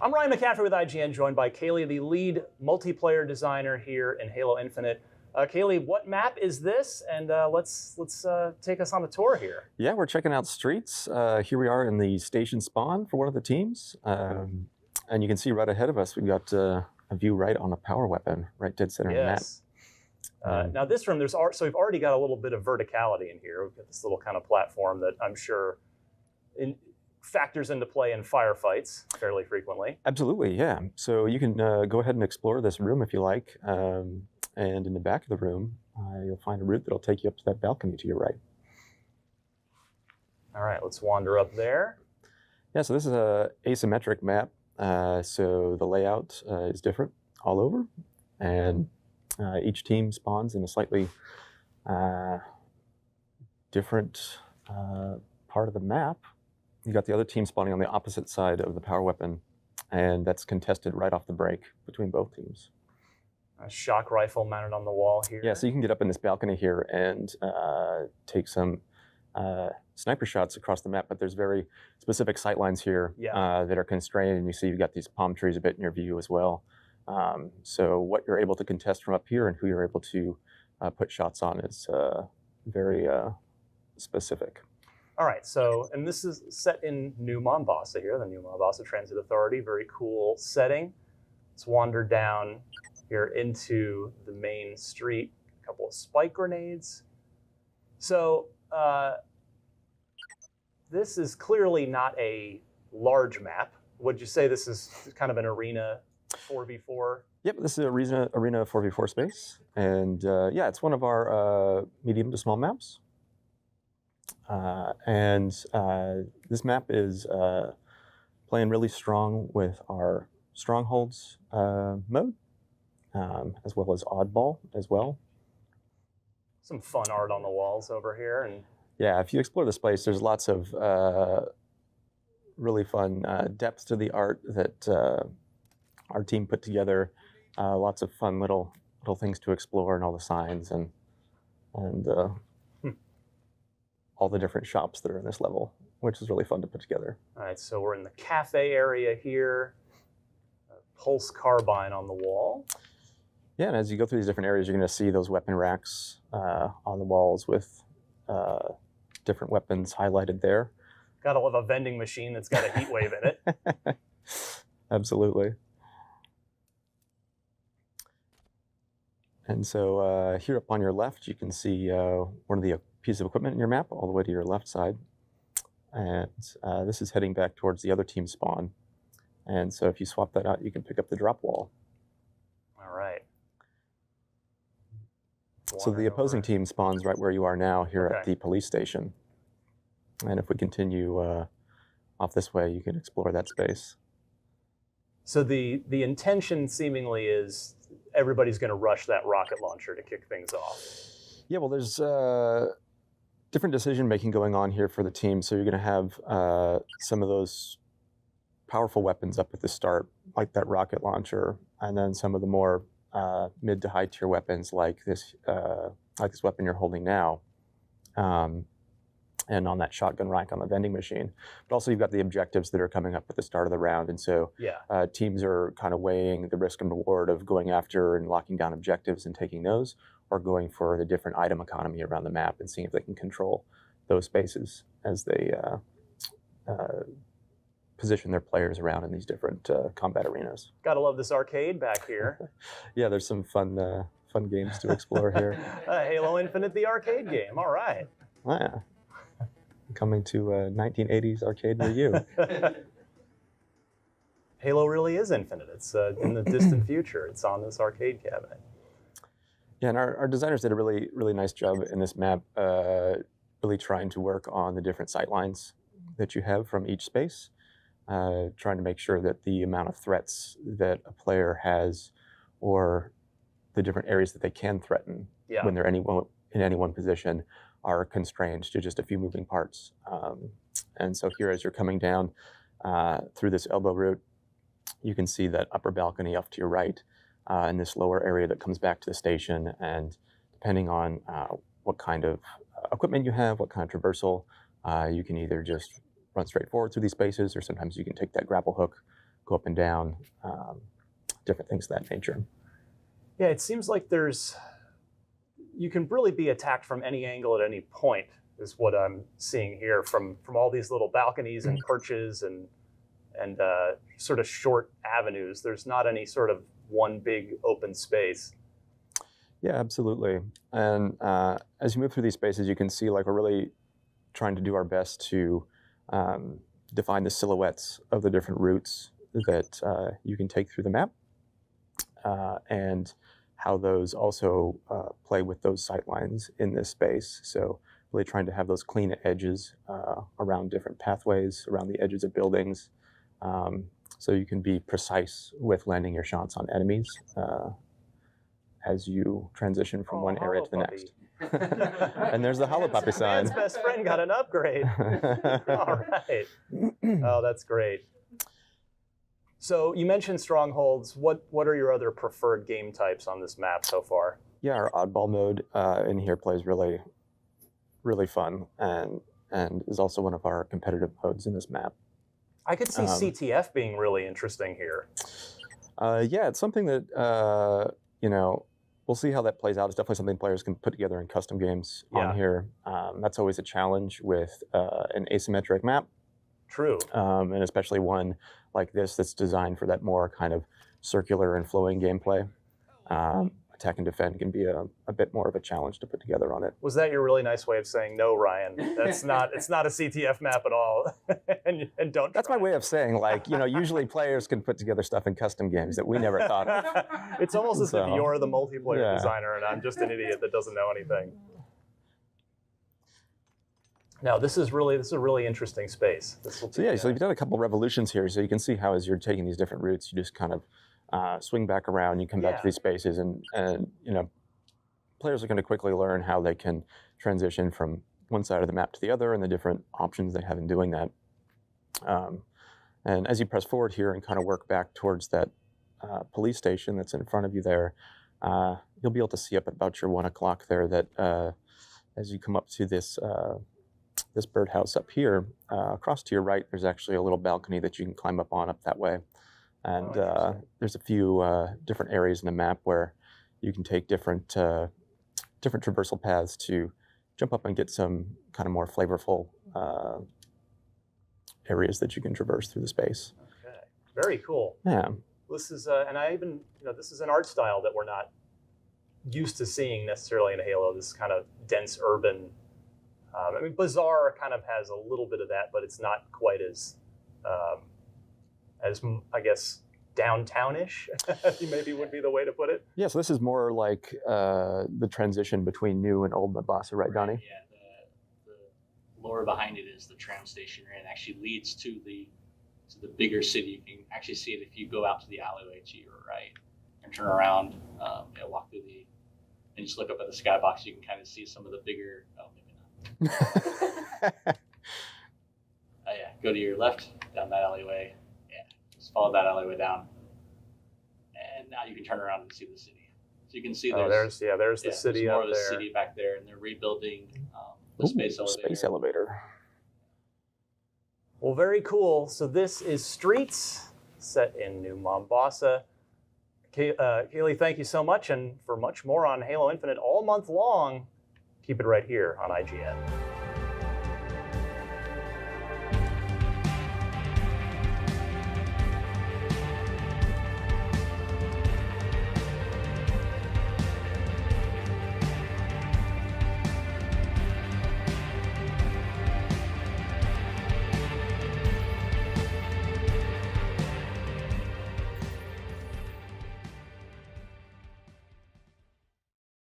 I'm Ryan McCaffrey with IGN, joined by Kaylee, the lead multiplayer designer here in Halo Infinite. Kaylee, what map is this? And let's take us on a tour here. Yeah, we're checking out streets. Here we are in the station spawn for one of the teams. And you can see right ahead of us, we've got a view right on a power weapon, right dead center of the map. Now this room, so we've already got a little bit of verticality in here. We've got this little kind of platform that I'm sure factors into play in firefights fairly frequently. Absolutely, yeah. So you can go ahead and explore this room if you like. And in the back of the room, you'll find a route that'll take you up to that balcony to your right. All right, let's wander up there. Yeah, so this is a asymmetric map. So the layout is different all over. And each team spawns in a slightly different part of the map. You got the other team spawning on the opposite side of the power weapon, and that's contested right off the break between both teams. A shock rifle mounted on the wall here. Yeah, so you can get up in this balcony here and take some sniper shots across the map, but there's very specific sight lines here that are constrained, and you see you've got these palm trees a bit in your view as well. So what you're able to contest from up here and who you're able to put shots on is very specific. All right, so, and this is set in New Mombasa here, the New Mombasa Transit Authority. Very cool setting. Let's wander down here into the main street. A couple of spike grenades. So, this is clearly not a large map. Would you say this is kind of an arena 4v4? Yep, this is arena 4v4 space. And yeah, it's one of our medium to small maps. This map is playing really strong with our strongholds mode, as well as oddball as well. Some fun art on the walls over here. And yeah, if you explore this place, there's lots of really fun depth to the art that our team put together. Lots of fun little things to explore, and all the signs and all the different shops that are in this level, which is really fun to put together. All right, so we're in the cafe area here. A pulse carbine on the wall. Yeah, and as you go through these different areas, you're going to see those weapon racks on the walls with different weapons highlighted there. Gotta love a vending machine that's got a heat wave in it. Absolutely. And so here up on your left, you can see one of the pieces of equipment in your map all the way to your left side. And this is heading back towards the other team spawn. And so if you swap that out, you can pick up the drop wall. All right. So the opposing team spawns right where you are now here at the police station. And if we continue off this way, you can explore that space. So the intention seemingly is everybody's going to rush that rocket launcher to kick things off. Yeah, well, there's different decision-making going on here for the team. So you're going to have some of those powerful weapons up at the start, like that rocket launcher, and then some of the more mid to high tier weapons like this weapon you're holding now, and on that shotgun rack on the vending machine. But also you've got the objectives that are coming up at the start of the round, and so teams are kind of weighing the risk and reward of going after and locking down objectives and taking those, or going for the different item economy around the map and seeing if they can control those spaces as they position their players around in these different combat arenas. Gotta love this arcade back here. Yeah, there's some fun games to explore here. Halo Infinite, the arcade game. All right. Oh, yeah. Coming to a 1980s arcade near you. Halo really is infinite. It's in the distant future. It's on this arcade cabinet. Yeah, and our designers did a really, really nice job in this map, really trying to work on the different sight lines that you have from each space, trying to make sure that the amount of threats that a player has, or the different areas that they can threaten when they're in any one position, are constrained to just a few moving parts. And so here, as you're coming down through this elbow route, you can see that upper balcony off to your right, in this lower area that comes back to the station. And depending on what kind of equipment you have, what kind of traversal, you can either just run straight forward through these spaces, or sometimes you can take that grapple hook go up and down, different things of that nature. Yeah, it seems like you can really be attacked from any angle at any point, is what I'm seeing here from all these little balconies and perches and sort of short avenues. There's not any sort of one big open space. Yeah, absolutely. And as you move through these spaces, you can see like we're really trying to do our best to define the silhouettes of the different routes that you can take through the map, and how those also play with those sight lines in this space. So really trying to have those clean edges around different pathways, around the edges of buildings, so you can be precise with landing your shots on enemies as you transition from one area to the next. And there's the Hollow Puppy sign. Man's best friend got an upgrade. All right. Oh, that's great. So you mentioned strongholds. What are your other preferred game types on this map so far? Yeah, our oddball mode in here plays really, really fun, and is also one of our competitive modes in this map. I could see CTF being really interesting here. Yeah, it's something that we'll see how that plays out. It's definitely something players can put together in custom games on here. That's always a challenge with an asymmetric map. True. And especially one like this that's designed for that more kind of circular and flowing gameplay. Attack and defend can be a bit more of a challenge to put together on it. Was that your really nice way of saying no, Ryan? It's not a CTF map at all. and don't. That's my way of saying, like, usually players can put together stuff in custom games that we never thought of. It's almost as if you're the multiplayer designer and I'm just an idiot that doesn't know anything. Now, this is a really interesting space. So you've done a couple revolutions here, so you can see how as you're taking these different routes, you just kind of swing back around, you come back to these spaces, and players are going to quickly learn how they can transition from one side of the map to the other and the different options they have in doing that. And as you press forward here and kind of work back towards that police station that's in front of you there, you'll be able to see up at about your 1 o'clock there that as you come up to this birdhouse up here, across to your right, there's actually a little balcony that you can climb up on up that way. And there's a few different areas in the map where you can take different traversal paths to jump up and get some kind of more flavorful areas that you can traverse through the space. Okay, very cool. Yeah. This is, this is an art style that we're not used to seeing necessarily in Halo. This kind of dense urban. Bazaar kind of has a little bit of that, but it's not quite as I guess, downtownish, maybe would be the way to put it. Yeah, so this is more like the transition between new and old Mombasa, right, Donnie? Yeah, the lore behind it is the tram station, and it actually leads to the bigger city. You can actually see it if you go out to the alleyway to your right and turn around, walk through and just look up at the skybox. You can kind of see some of the bigger. Oh, maybe not. Go to your left down that alleyway. Just follow that alleyway down, and now you can turn around and see the city. So you can see there's the city more up of the there. city back there, and they're rebuilding the space elevator. Space elevator. Well, very cool. So this is Streets, set in New Mombasa. Kaylee, thank you so much, and for much more on Halo Infinite all month long, keep it right here on IGN.